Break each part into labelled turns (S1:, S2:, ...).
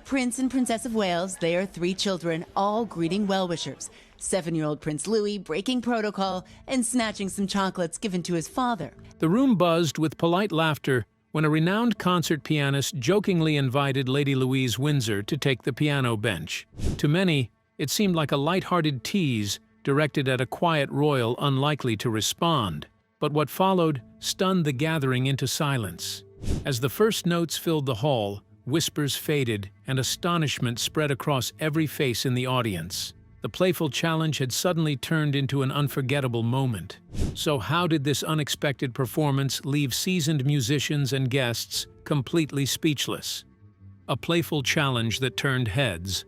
S1: Prince and Princess of Wales, their 3 children, all greeting well-wishers. 7-year-old Prince Louis breaking protocol and snatching some chocolates given to his father.
S2: The room buzzed with polite laughter when a renowned concert pianist jokingly invited Lady Louise Windsor to take the piano bench. To many, it seemed like a lighthearted tease directed at a quiet royal unlikely to respond. But what followed stunned the gathering into silence. As the first notes filled the hall, whispers faded and astonishment spread across every face in the audience. The playful challenge had suddenly turned into an unforgettable moment. So how did this unexpected performance leave seasoned musicians and guests completely speechless? A playful challenge that turned heads.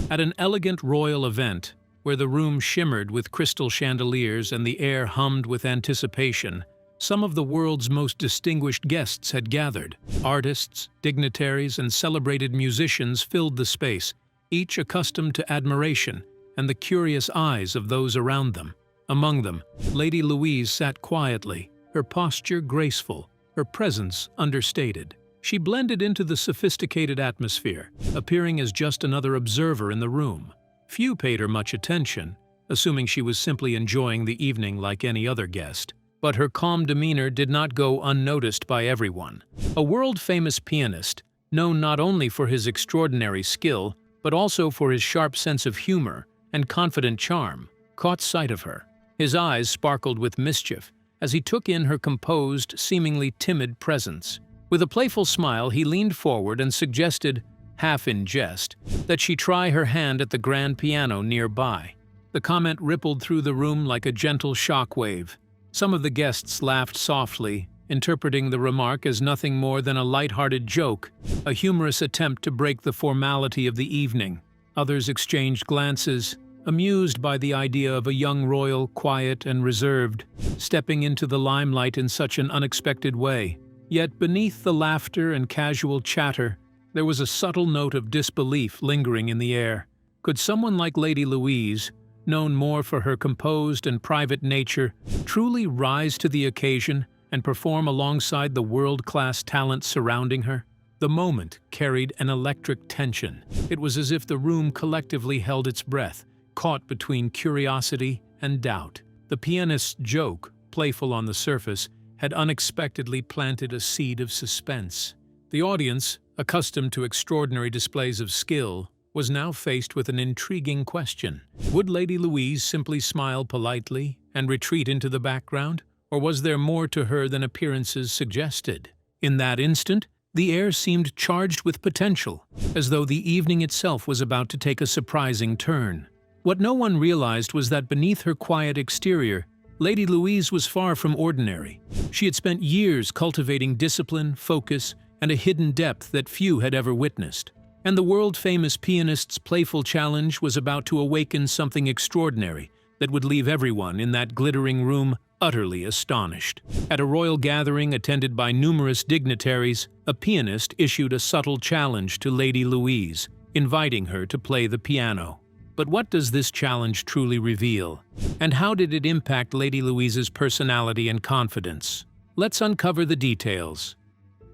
S2: At an elegant royal event, where the room shimmered with crystal chandeliers and the air hummed with anticipation, some of the world's most distinguished guests had gathered. Artists, dignitaries, and celebrated musicians filled the space, each accustomed to admiration and the curious eyes of those around them. Among them, Lady Louise sat quietly, her posture graceful, her presence understated. She blended into the sophisticated atmosphere, appearing as just another observer in the room. Few paid her much attention, assuming she was simply enjoying the evening like any other guest. But her calm demeanor did not go unnoticed by everyone. A world-famous pianist, known not only for his extraordinary skill, but also for his sharp sense of humor and confident charm, caught sight of her. His eyes sparkled with mischief as he took in her composed, seemingly timid presence. With a playful smile, he leaned forward and suggested, half in jest, that she try her hand at the grand piano nearby. The comment rippled through the room like a gentle shockwave. Some of the guests laughed softly, interpreting the remark as nothing more than a light-hearted joke, a humorous attempt to break the formality of the evening. Others exchanged glances, amused by the idea of a young royal, quiet and reserved, stepping into the limelight in such an unexpected way. Yet beneath the laughter and casual chatter, there was a subtle note of disbelief lingering in the air. Could someone like Lady Louise, known more for her composed and private nature, truly rise to the occasion and perform alongside the world-class talent surrounding her? The moment carried an electric tension. It was as if the room collectively held its breath, caught between curiosity and doubt. The pianist's joke, playful on the surface, had unexpectedly planted a seed of suspense. The audience, accustomed to extraordinary displays of skill, was now faced with an intriguing question. Would Lady Louise simply smile politely and retreat into the background, or was there more to her than appearances suggested? In that instant, the air seemed charged with potential, as though the evening itself was about to take a surprising turn. What no one realized was that beneath her quiet exterior, Lady Louise was far from ordinary. She had spent years cultivating discipline, focus, and a hidden depth that few had ever witnessed. And the world-famous pianist's playful challenge was about to awaken something extraordinary that would leave everyone in that glittering room utterly astonished. At a royal gathering attended by numerous dignitaries, a pianist issued a subtle challenge to Lady Louise, inviting her to play the piano. But what does this challenge truly reveal? And how did it impact Lady Louise's personality and confidence? Let's uncover the details.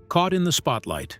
S2: Caught in the spotlight.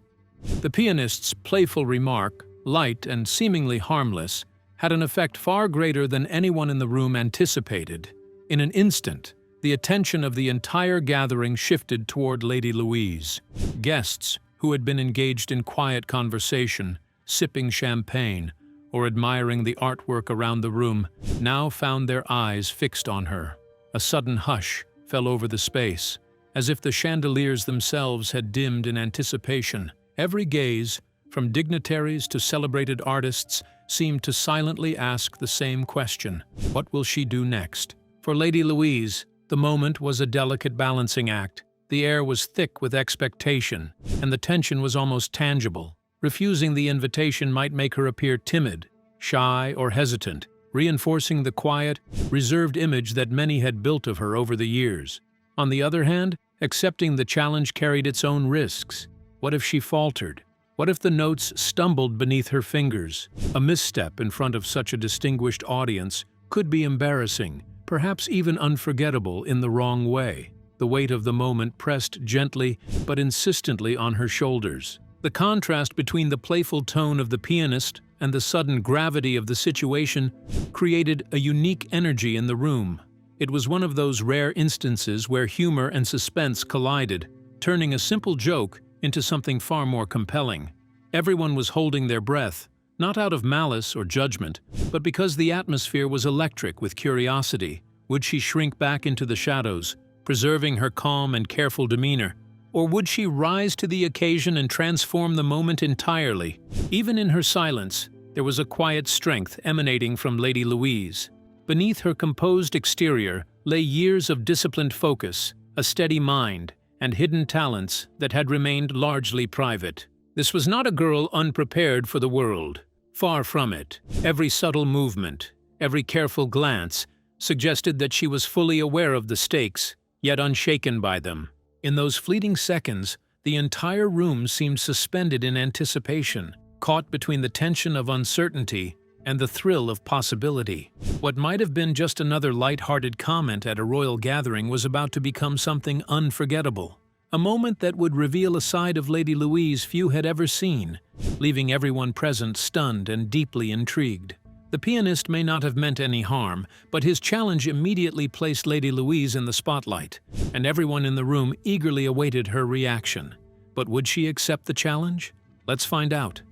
S2: The pianist's playful remark, light and seemingly harmless, had an effect far greater than anyone in the room anticipated. In an instant, the attention of the entire gathering shifted toward Lady Louise. Guests, who had been engaged in quiet conversation, sipping champagne, or admiring the artwork around the room, now found their eyes fixed on her. A sudden hush fell over the space, as if the chandeliers themselves had dimmed in anticipation. Every gaze, from dignitaries to celebrated artists, seemed to silently ask the same question: what will she do next? For Lady Louise, the moment was a delicate balancing act. The air was thick with expectation, and the tension was almost tangible. Refusing the invitation might make her appear timid, shy, or hesitant, reinforcing the quiet, reserved image that many had built of her over the years. On the other hand, accepting the challenge carried its own risks. What if she faltered? What if the notes stumbled beneath her fingers? A misstep in front of such a distinguished audience could be embarrassing, perhaps even unforgettable in the wrong way. The weight of the moment pressed gently but insistently on her shoulders. The contrast between the playful tone of the pianist and the sudden gravity of the situation created a unique energy in the room. It was one of those rare instances where humor and suspense collided, turning a simple joke into something far more compelling. Everyone was holding their breath, not out of malice or judgment, but because the atmosphere was electric with curiosity. Would she shrink back into the shadows, preserving her calm and careful demeanor? Or would she rise to the occasion and transform the moment entirely? Even in her silence, there was a quiet strength emanating from Lady Louise. Beneath her composed exterior lay years of disciplined focus, a steady mind, and hidden talents that had remained largely private. This was not a girl unprepared for the world. Far from it. Every subtle movement, every careful glance suggested that she was fully aware of the stakes, yet unshaken by them. In those fleeting seconds, the entire room seemed suspended in anticipation, caught between the tension of uncertainty and the thrill of possibility. What might have been just another light-hearted comment at a royal gathering was about to become something unforgettable. A moment that would reveal a side of Lady Louise few had ever seen, leaving everyone present stunned and deeply intrigued. The pianist may not have meant any harm, but his challenge immediately placed Lady Louise in the spotlight, and everyone in the room eagerly awaited her reaction. But would she accept the challenge? Let's find out.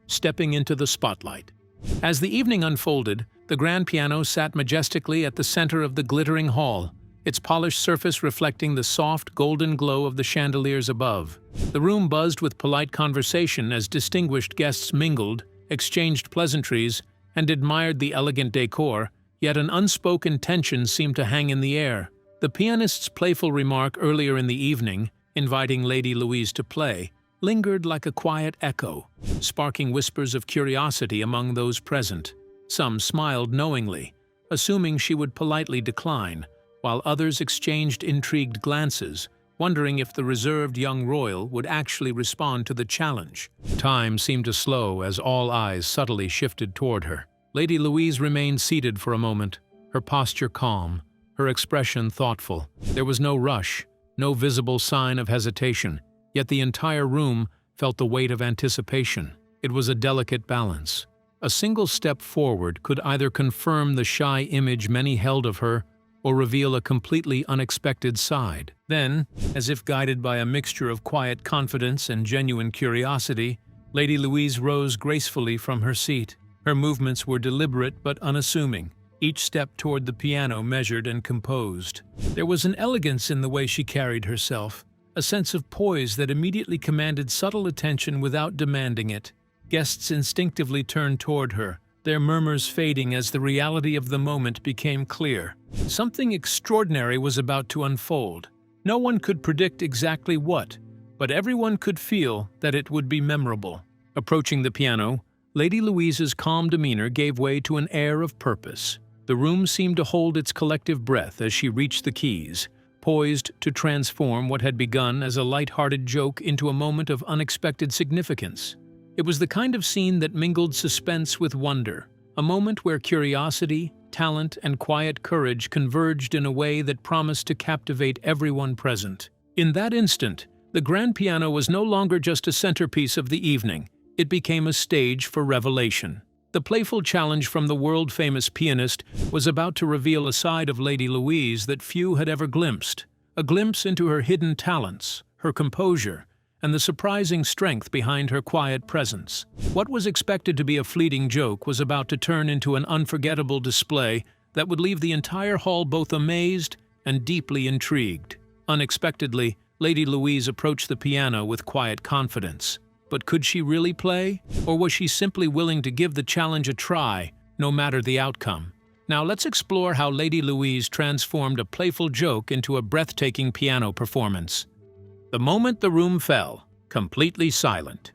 S2: Stepping into the spotlight. As the evening unfolded, the grand piano sat majestically at the center of the glittering hall, its polished surface reflecting the soft, golden glow of the chandeliers above. The room buzzed with polite conversation as distinguished guests mingled, exchanged pleasantries, and admired the elegant decor, yet an unspoken tension seemed to hang in the air. The pianist's playful remark earlier in the evening, inviting Lady Louise to play, lingered like a quiet echo, sparking whispers of curiosity among those present. Some smiled knowingly, assuming she would politely decline, while others exchanged intrigued glances, wondering if the reserved young royal would actually respond to the challenge. Time seemed to slow as all eyes subtly shifted toward her. Lady Louise remained seated for a moment, her posture calm, her expression thoughtful. There was no rush, no visible sign of hesitation, yet the entire room felt the weight of anticipation. It was a delicate balance. A single step forward could either confirm the shy image many held of her or reveal a completely unexpected side. Then, as if guided by a mixture of quiet confidence and genuine curiosity, Lady Louise rose gracefully from her seat. Her movements were deliberate but unassuming, each step toward the piano measured and composed. There was an elegance in the way she carried herself, a sense of poise that immediately commanded subtle attention without demanding it. Guests instinctively turned toward her, their murmurs fading as the reality of the moment became clear. Something extraordinary was about to unfold. No one could predict exactly what, but everyone could feel that it would be memorable. Approaching the piano, Lady Louise's calm demeanor gave way to an air of purpose. The room seemed to hold its collective breath as she reached the keys, poised to transform what had begun as a light-hearted joke into a moment of unexpected significance. It was the kind of scene that mingled suspense with wonder, a moment where curiosity, talent, and quiet courage converged in a way that promised to captivate everyone present. In that instant, the grand piano was no longer just a centerpiece of the evening. It became a stage for revelation. The playful challenge from the world-famous pianist was about to reveal a side of Lady Louise that few had ever glimpsed, a glimpse into her hidden talents, her composure, and the surprising strength behind her quiet presence. What was expected to be a fleeting joke was about to turn into an unforgettable display that would leave the entire hall both amazed and deeply intrigued. Unexpectedly, Lady Louise approached the piano with quiet confidence. But could she really play? Or was she simply willing to give the challenge a try, no matter the outcome? Now let's explore how Lady Louise transformed a playful joke into a breathtaking piano performance. The moment the room fell, completely silent.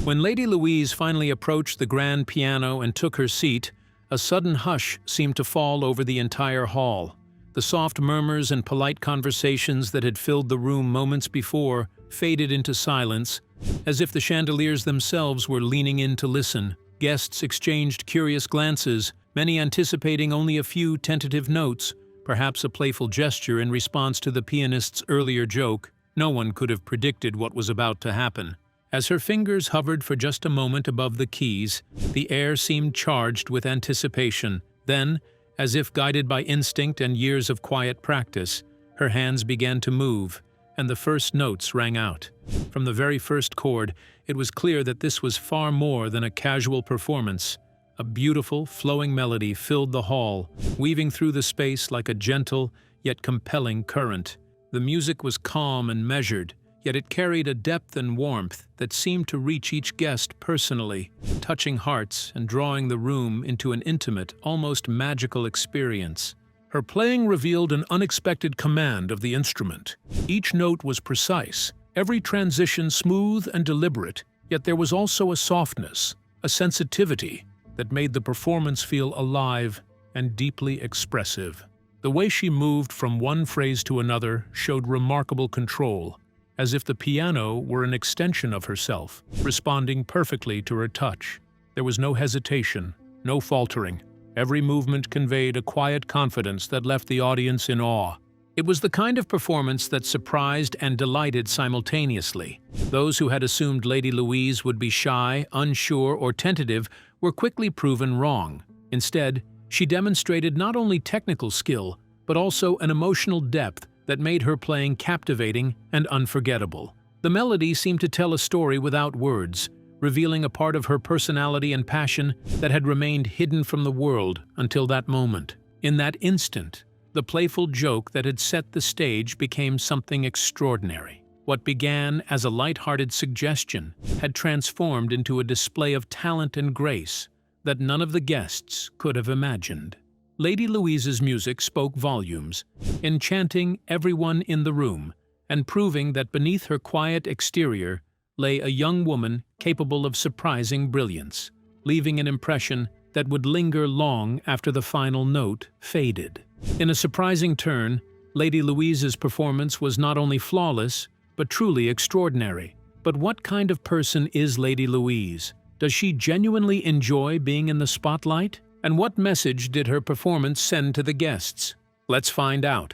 S2: When Lady Louise finally approached the grand piano and took her seat, a sudden hush seemed to fall over the entire hall. The soft murmurs and polite conversations that had filled the room moments before faded into silence, as if the chandeliers themselves were leaning in to listen. Guests exchanged curious glances, many anticipating only a few tentative notes, perhaps a playful gesture in response to the pianist's earlier joke. No one could have predicted what was about to happen. As her fingers hovered for just a moment above the keys, the air seemed charged with anticipation. Then, as if guided by instinct and years of quiet practice, her hands began to move, and the first notes rang out. From the very first chord, it was clear that this was far more than a casual performance. A beautiful, flowing melody filled the hall, weaving through the space like a gentle, yet compelling current. The music was calm and measured, yet it carried a depth and warmth that seemed to reach each guest personally, touching hearts and drawing the room into an intimate, almost magical experience. Her playing revealed an unexpected command of the instrument. Each note was precise, every transition smooth and deliberate, yet there was also a softness, a sensitivity that made the performance feel alive and deeply expressive. The way she moved from one phrase to another showed remarkable control, as if the piano were an extension of herself, responding perfectly to her touch. There was no hesitation, no faltering. Every movement conveyed a quiet confidence that left the audience in awe. It was the kind of performance that surprised and delighted simultaneously. Those who had assumed Lady Louise would be shy, unsure, or tentative were quickly proven wrong. Instead, she demonstrated not only technical skill, but also an emotional depth that made her playing captivating and unforgettable. The melody seemed to tell a story without words, revealing a part of her personality and passion that had remained hidden from the world until that moment. In that instant, the playful joke that had set the stage became something extraordinary. What began as a lighthearted suggestion had transformed into a display of talent and grace that none of the guests could have imagined. Lady Louise's music spoke volumes, enchanting everyone in the room and proving that beneath her quiet exterior lay a young woman capable of surprising brilliance, leaving an impression that would linger long after the final note faded. In a surprising turn, Lady Louise's performance was not only flawless, but truly extraordinary. But what kind of person is Lady Louise? Does she genuinely enjoy being in the spotlight? And what message did her performance send to the guests? Let's find out.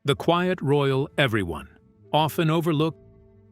S2: The quiet royal everyone, often overlooked.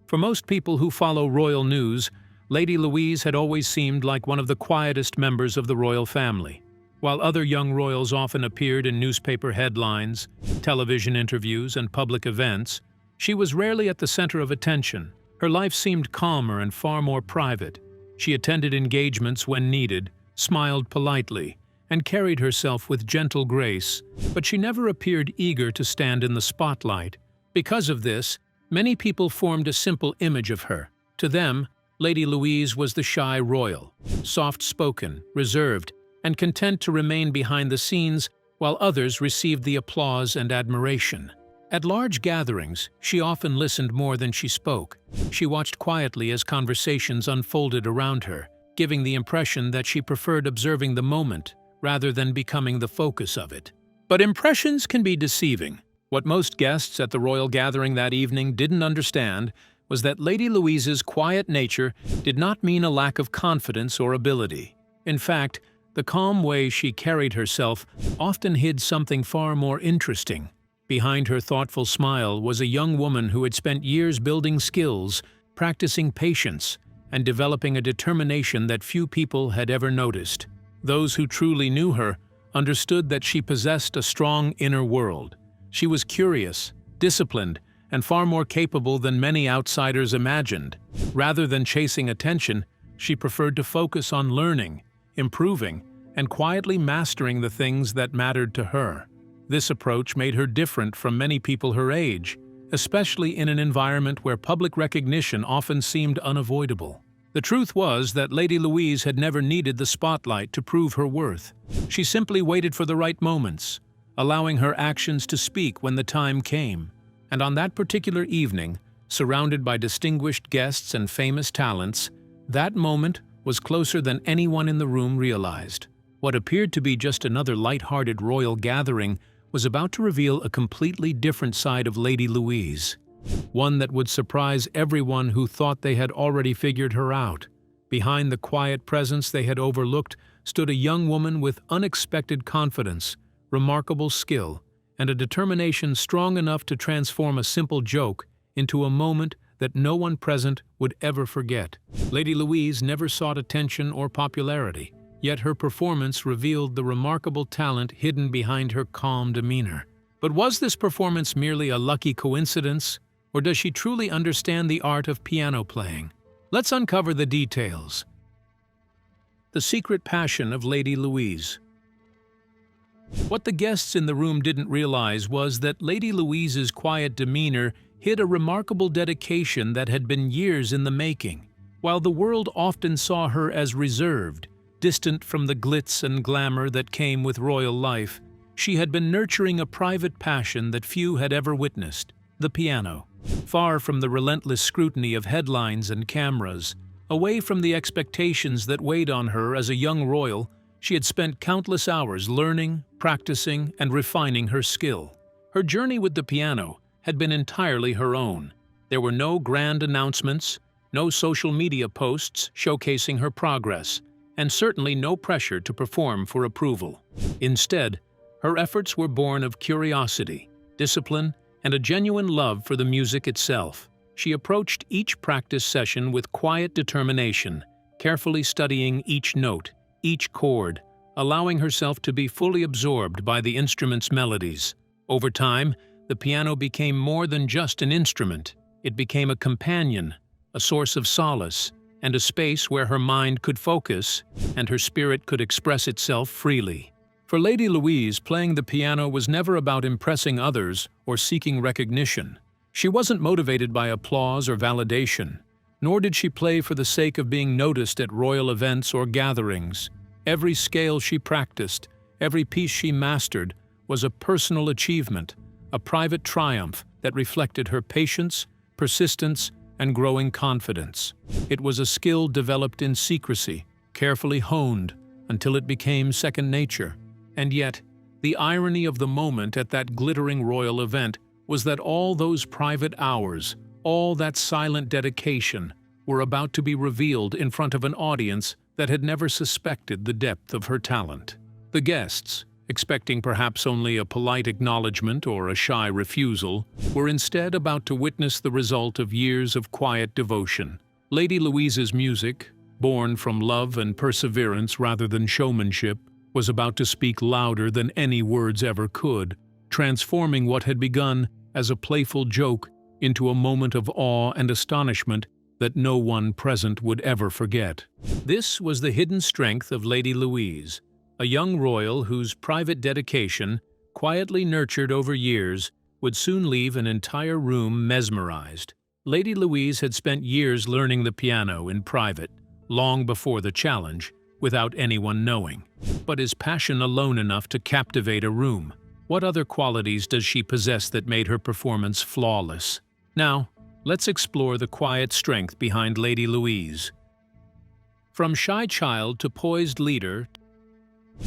S2: For most people who follow royal news, Lady Louise had always seemed like one of the quietest members of the royal family. While other young royals often appeared in newspaper headlines, television interviews, and public events, she was rarely at the center of attention. Her life seemed calmer and far more private. She attended engagements when needed, smiled politely, and carried herself with gentle grace, but she never appeared eager to stand in the spotlight. Because of this, many people formed a simple image of her. To them, Lady Louise was the shy royal, soft-spoken, reserved, and content to remain behind the scenes while others received the applause and admiration. At large gatherings, she often listened more than she spoke. She watched quietly as conversations unfolded around her, giving the impression that she preferred observing the moment rather than becoming the focus of it. But impressions can be deceiving. What most guests at the royal gathering that evening didn't understand was that Lady Louise's quiet nature did not mean a lack of confidence or ability. In fact, the calm way she carried herself often hid something far more interesting. Behind her thoughtful smile was a young woman who had spent years building skills, practicing patience, and developing a determination that few people had ever noticed. Those who truly knew her understood that she possessed a strong inner world. She was curious, disciplined, and far more capable than many outsiders imagined. Rather than chasing attention, she preferred to focus on learning, improving, and quietly mastering the things that mattered to her. This approach made her different from many people her age, especially in an environment where public recognition often seemed unavoidable. The truth was that Lady Louise had never needed the spotlight to prove her worth. She simply waited for the right moments, allowing her actions to speak when the time came. And on that particular evening, surrounded by distinguished guests and famous talents, that moment was closer than anyone in the room realized. What appeared to be just another light-hearted royal gathering was about to reveal a completely different side of Lady Louise. One that would surprise everyone who thought they had already figured her out. Behind the quiet presence they had overlooked stood a young woman with unexpected confidence, remarkable skill, and a determination strong enough to transform a simple joke into a moment that no one present would ever forget. Lady Louise never sought attention or popularity, yet her performance revealed the remarkable talent hidden behind her calm demeanor. But was this performance merely a lucky coincidence, or does she truly understand the art of piano playing? Let's uncover the details. The secret passion of Lady Louise. What the guests in the room didn't realize was that Lady Louise's quiet demeanor hid a remarkable dedication that had been years in the making. While the world often saw her as reserved, distant from the glitz and glamour that came with royal life, she had been nurturing a private passion that few had ever witnessed: the piano. Far from the relentless scrutiny of headlines and cameras, away from the expectations that weighed on her as a young royal, she had spent countless hours learning, practicing, and refining her skill. Her journey with the piano had been entirely her own. There were no grand announcements, no social media posts showcasing her progress, and certainly no pressure to perform for approval. Instead, her efforts were born of curiosity, discipline, and a genuine love for the music itself. She approached each practice session with quiet determination, carefully studying each note, each chord, allowing herself to be fully absorbed by the instrument's melodies. Over time, the piano became more than just an instrument. It became a companion, a source of solace, and a space where her mind could focus and her spirit could express itself freely. For Lady Louise, playing the piano was never about impressing others or seeking recognition. She wasn't motivated by applause or validation, nor did she play for the sake of being noticed at royal events or gatherings. Every scale she practiced, every piece she mastered, was a personal achievement, a private triumph that reflected her patience, persistence, and growing confidence. It was a skill developed in secrecy, carefully honed, until it became second nature. And yet, the irony of the moment at that glittering royal event was that all those private hours, all that silent dedication, were about to be revealed in front of an audience that had never suspected the depth of her talent. The guests, expecting perhaps only a polite acknowledgement or a shy refusal, were instead about to witness the result of years of quiet devotion. Lady Louise's music, born from love and perseverance rather than showmanship, was about to speak louder than any words ever could, transforming what had begun as a playful joke into a moment of awe and astonishment that no one present would ever forget. This was the hidden strength of Lady Louise, a young royal whose private dedication, quietly nurtured over years, would soon leave an entire room mesmerized. Lady Louise had spent years learning the piano in private, long before the challenge, without anyone knowing. But is passion alone enough to captivate a room? What other qualities does she possess that made her performance flawless? Now, let's explore the quiet strength behind Lady Louise. From shy child to poised leader,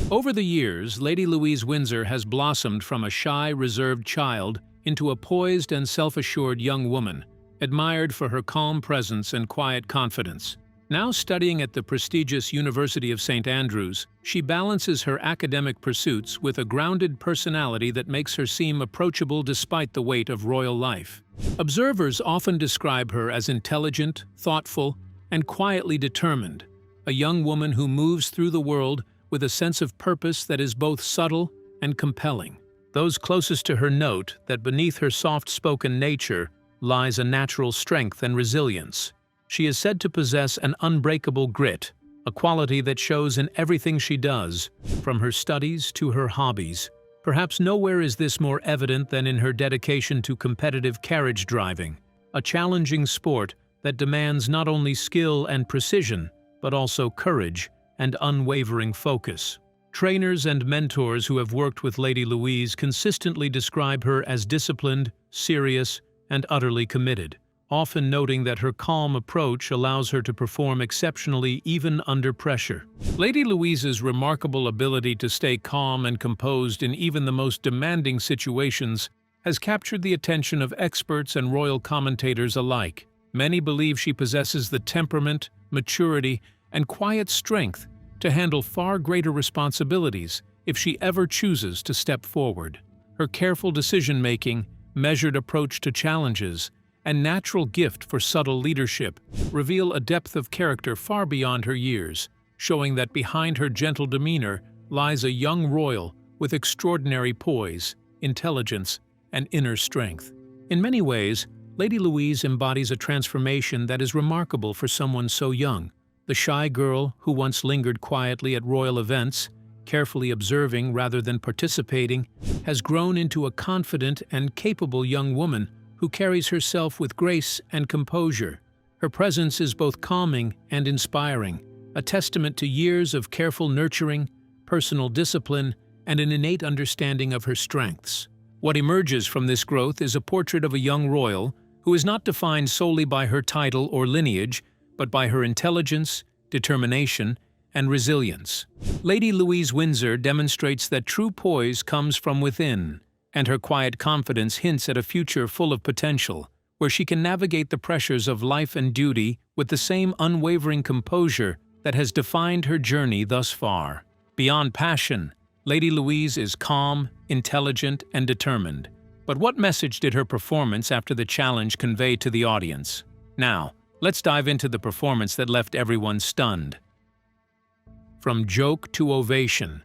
S2: over the years, Lady Louise Windsor has blossomed from a shy, reserved child into a poised and self-assured young woman, admired for her calm presence and quiet confidence. Now studying at the prestigious University of St. Andrews, she balances her academic pursuits with a grounded personality that makes her seem approachable despite the weight of royal life. Observers often describe her as intelligent, thoughtful, and quietly determined, a young woman who moves through the world with a sense of purpose that is both subtle and compelling. Those closest to her note that beneath her soft-spoken nature lies a natural strength and resilience. She is said to possess an unbreakable grit, a quality that shows in everything she does, from her studies to her hobbies. Perhaps nowhere is this more evident than in her dedication to competitive carriage driving, a challenging sport that demands not only skill and precision, but also courage and unwavering focus. Trainers and mentors who have worked with Lady Louise consistently describe her as disciplined, serious, and utterly committed, often noting that her calm approach allows her to perform exceptionally even under pressure. Lady Louise's remarkable ability to stay calm and composed in even the most demanding situations has captured the attention of experts and royal commentators alike. Many believe she possesses the temperament, maturity, and quiet strength to handle far greater responsibilities if she ever chooses to step forward. Her careful decision-making, measured approach to challenges, and natural gift for subtle leadership reveal a depth of character far beyond her years, showing that behind her gentle demeanor lies a young royal with extraordinary poise, intelligence, and inner strength. In many ways, Lady Louise embodies a transformation that is remarkable for someone so young. The shy girl who once lingered quietly at royal events, carefully observing rather than participating, has grown into a confident and capable young woman who carries herself with grace and composure. Her presence is both calming and inspiring, a testament to years of careful nurturing, personal discipline, and an innate understanding of her strengths. What emerges from this growth is a portrait of a young royal who is not defined solely by her title or lineage, but by her intelligence, determination, and resilience. Lady Louise Windsor demonstrates that true poise comes from within, and her quiet confidence hints at a future full of potential, where she can navigate the pressures of life and duty with the same unwavering composure that has defined her journey thus far. Beyond passion, Lady Louise is calm, intelligent, and determined. But what message did her performance after the challenge convey to the audience? Now, let's dive into the performance that left everyone stunned. From joke to ovation.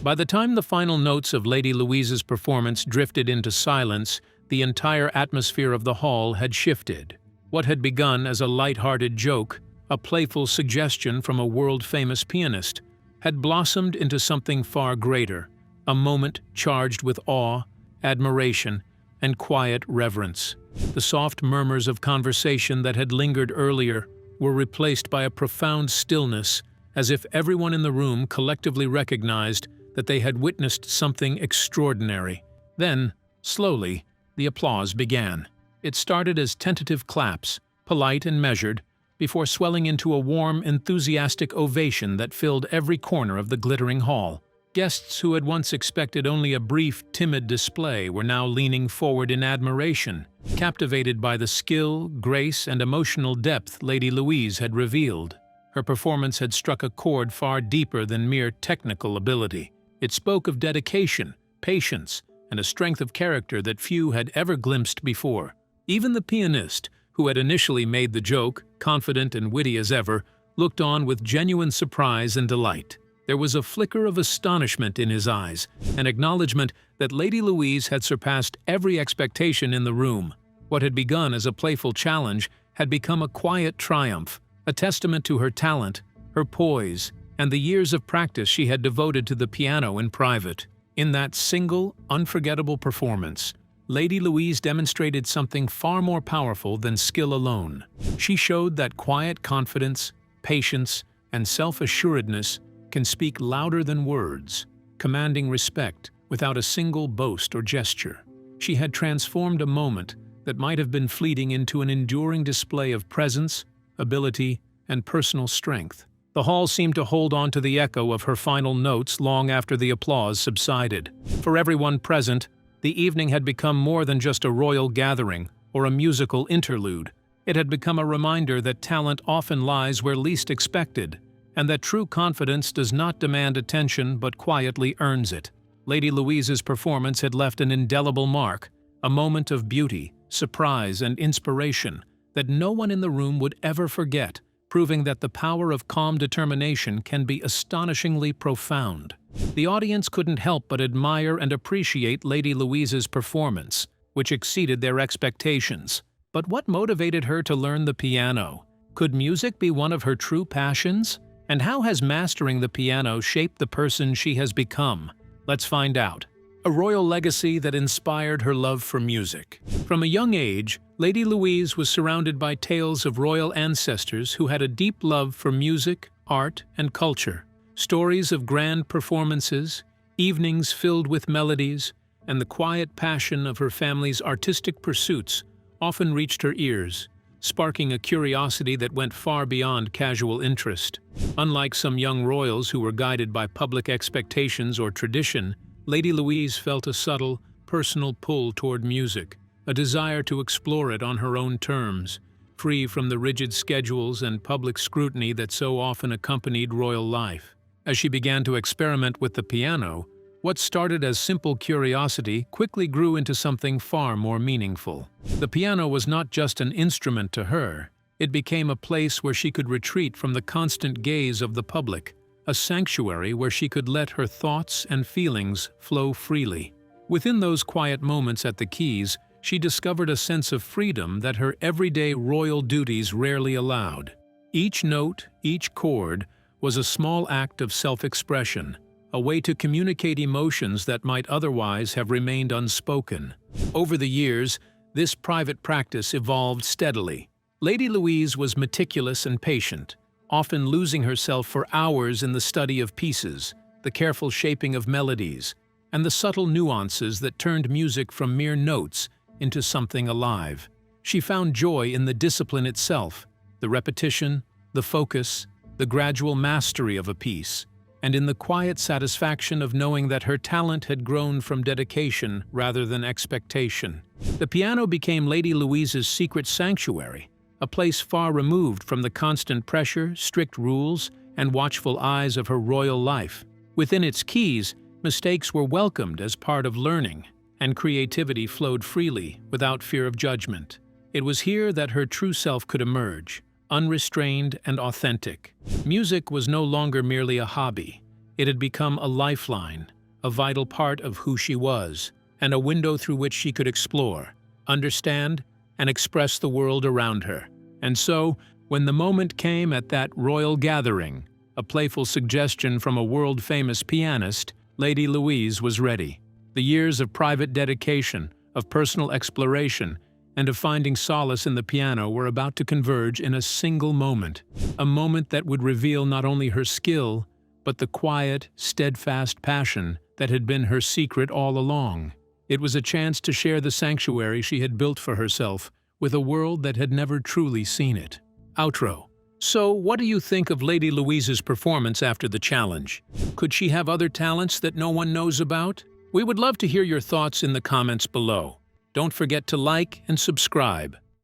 S2: By the time the final notes of Lady Louise's performance drifted into silence, the entire atmosphere of the hall had shifted. What had begun as a lighthearted joke, a playful suggestion from a world-famous pianist, had blossomed into something far greater, a moment charged with awe, admiration, and quiet reverence. The soft murmurs of conversation that had lingered earlier were replaced by a profound stillness, as if everyone in the room collectively recognized that they had witnessed something extraordinary. Then, slowly, the applause began. It started as tentative claps, polite and measured, before swelling into a warm, enthusiastic ovation that filled every corner of the glittering hall. Guests who had once expected only a brief, timid display were now leaning forward in admiration, captivated by the skill, grace, and emotional depth Lady Louise had revealed. Her performance had struck a chord far deeper than mere technical ability. It spoke of dedication, patience, and a strength of character that few had ever glimpsed before. Even the pianist, who had initially made the joke, confident and witty as ever, looked on with genuine surprise and delight. There was a flicker of astonishment in his eyes, an acknowledgement that Lady Louise had surpassed every expectation in the room. What had begun as a playful challenge had become a quiet triumph, a testament to her talent, her poise, and the years of practice she had devoted to the piano in private. In that single, unforgettable performance, Lady Louise demonstrated something far more powerful than skill alone. She showed that quiet confidence, patience, and self-assuredness can speak louder than words, commanding respect without a single boast or gesture. She had transformed a moment that might have been fleeting into an enduring display of presence, ability, and personal strength. The hall seemed to hold on to the echo of her final notes long after the applause subsided. For everyone present, the evening had become more than just a royal gathering or a musical interlude. It had become a reminder that talent often lies where least expected, and that true confidence does not demand attention but quietly earns it. Lady Louise's performance had left an indelible mark, a moment of beauty, surprise, and inspiration that no one in the room would ever forget, proving that the power of calm determination can be astonishingly profound. The audience couldn't help but admire and appreciate Lady Louise's performance, which exceeded their expectations. But what motivated her to learn the piano? Could music be one of her true passions? And how has mastering the piano shaped the person she has become? Let's find out. A royal legacy that inspired her love for music. From a young age, Lady Louise was surrounded by tales of royal ancestors who had a deep love for music, art, and culture. Stories of grand performances, evenings filled with melodies, and the quiet passion of her family's artistic pursuits often reached her ears, sparking a curiosity that went far beyond casual interest. Unlike some young royals who were guided by public expectations or tradition, Lady Louise felt a subtle, personal pull toward music, a desire to explore it on her own terms, free from the rigid schedules and public scrutiny that so often accompanied royal life. As she began to experiment with the piano, What started as simple curiosity quickly grew into something far more meaningful. The piano was not just an instrument to her, it became a place where she could retreat from the constant gaze of the public, a sanctuary where she could let her thoughts and feelings flow freely. Within those quiet moments at the keys, she discovered a sense of freedom that her everyday royal duties rarely allowed. Each note, each chord, was a small act of self-expression, a way to communicate emotions that might otherwise have remained unspoken. Over the years, this private practice evolved steadily. Lady Louise was meticulous and patient, often losing herself for hours in the study of pieces, the careful shaping of melodies, and the subtle nuances that turned music from mere notes into something alive. She found joy in the discipline itself, the repetition, the focus, the gradual mastery of a piece, and in the quiet satisfaction of knowing that her talent had grown from dedication rather than expectation. The piano became Lady Louise's secret sanctuary, a place far removed from the constant pressure, strict rules, and watchful eyes of her royal life. Within its keys, mistakes were welcomed as part of learning, and creativity flowed freely, without fear of judgment. It was here that her true self could emerge, unrestrained and authentic. Music was no longer merely a hobby. It had become a lifeline, a vital part of who she was, and a window through which she could explore, understand, and express the world around her. And so, when the moment came at that royal gathering, a playful suggestion from a world-famous pianist, Lady Louise was ready. The years of private dedication, of personal exploration, and of finding solace in the piano were about to converge in a single moment, a moment that would reveal not only her skill, but the quiet, steadfast passion that had been her secret all along. It was a chance to share the sanctuary she had built for herself with a world that had never truly seen it. Outro. So, what do you think of Lady Louise's performance after the challenge? Could she have other talents that no one knows about? We would love to hear your thoughts in the comments below. Don't forget to like and subscribe.